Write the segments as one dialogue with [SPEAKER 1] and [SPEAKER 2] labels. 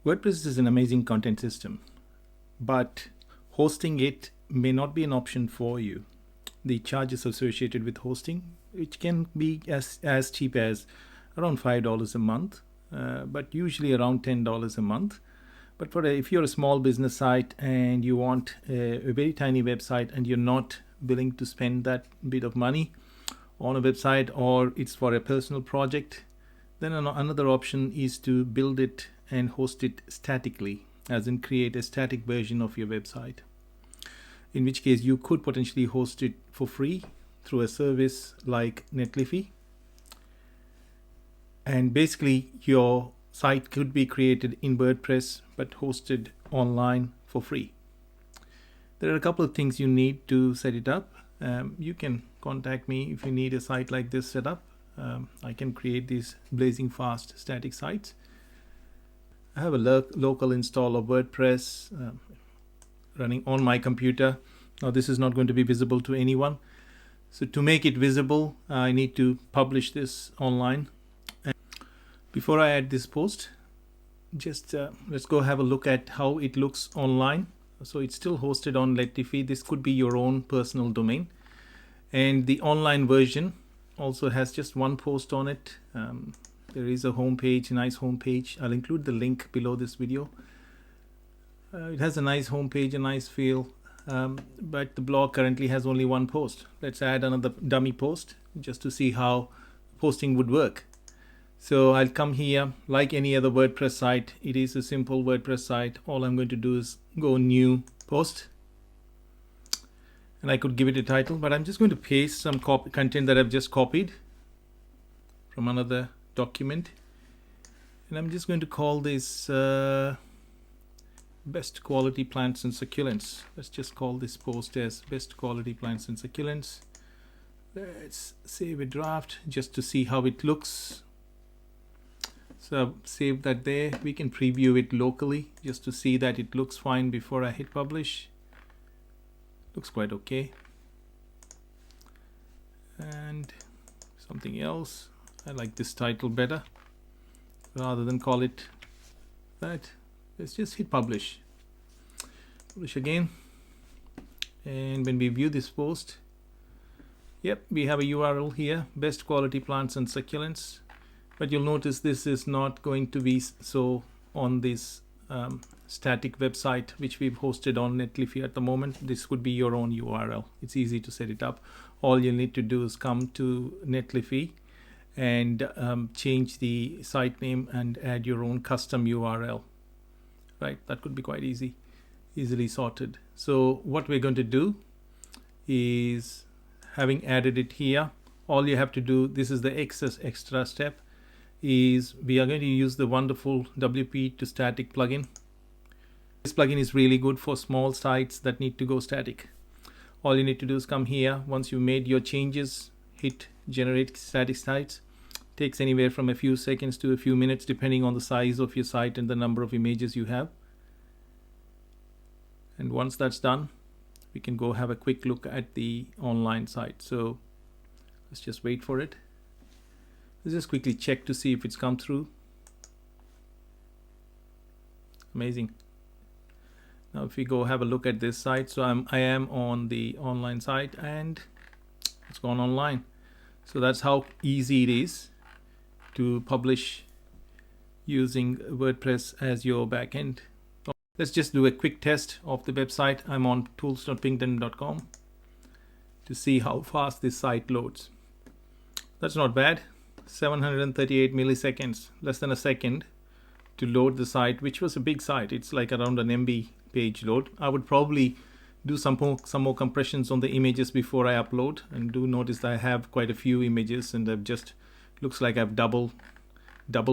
[SPEAKER 1] WordPress is an amazing content system, but hosting it may not be an option for you. The charges associated with hosting, which can be as cheap as around $5 a month, but usually around $10 a month. But if you're a small business site and you want a very tiny website and you're not willing to spend that bit of money on a website, or it's for a personal project, then another option is to build it and host it statically, as in create a static version of your website. In which case you could potentially host it for free through a service like netlify. And basically your site could be created in WordPress but hosted online for free. There are a couple of things you need to set it up. You can contact me if you need a site like this set up. I can create these blazing fast static sites. I have a local install of WordPress running on my computer. Now this is not going to be visible to anyone. So to make it visible, I need to publish this online. And before I add this post, just let's go have a look at how it looks online. So it's still hosted on netlify. This could be your own personal domain. And the online version also has just one post on it. There is a home page, a nice home page. I'll include the link below this video. It has a nice home page, a nice feel, but the blog currently has only one post. Let's add another dummy post just to see how posting would work. So I'll come here like any other WordPress site. It is a simple WordPress site. All I'm going to do is go new post, and I could give it a title, but I'm just going to paste some content that I've just copied from another document, and I'm just going to call this best quality plants and succulents. Let's just call this post as best quality plants and succulents. Let's save a draft just to see how it looks. So save that there. We can preview it locally just to see that it looks fine before I hit publish. Looks quite okay. And something else. I like this title better. Rather than call it that, let's just hit publish. Publish again. And when we view this post, yep, we have a URL here, best quality plants and succulents. But you'll notice this is not going to be so on this static website which we've hosted on netlify at the moment. This could be your own URL. It's easy to set it up. All you need to do is come to netlify and change the site name and add your own custom URL. Right, that could be quite easily sorted. So what we're going to do is, having added it here, all you have to do, this is the extra step, is we are going to use the wonderful WP to static plugin. This plugin is really good for small sites that need to go static. All you need to do is come here. Once you made your changes, hit generate static sites. Takes anywhere from a few seconds to a few minutes depending on the size of your site and the number of images you have. And once that's done, we can go have a quick look at the online site. So let's just wait for it. Let's just quickly check to see if it's come through. Amazing. Now if we go have a look at this site, so I am on the online site and it's gone online. So that's how easy it is to publish using WordPress as your backend. Let's just do a quick test of the website. I'm on tools.pingdom.com to see how fast this site loads. That's not bad. 738 milliseconds, less than a second to load the site, which was a big site. It's like around an MB page load. I would probably do some more compressions on the images before I upload, and do notice that I have quite a few images, and I've just looks like I've double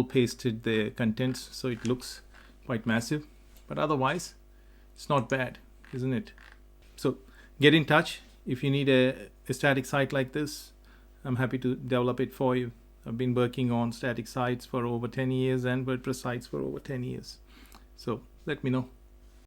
[SPEAKER 1] pasted the contents, so it looks quite massive. But otherwise, it's not bad, isn't it? So get in touch if you need a static site like this. I'm happy to develop it for you. I've been working on static sites for over 10 years and WordPress sites for over 10 years. So let me know.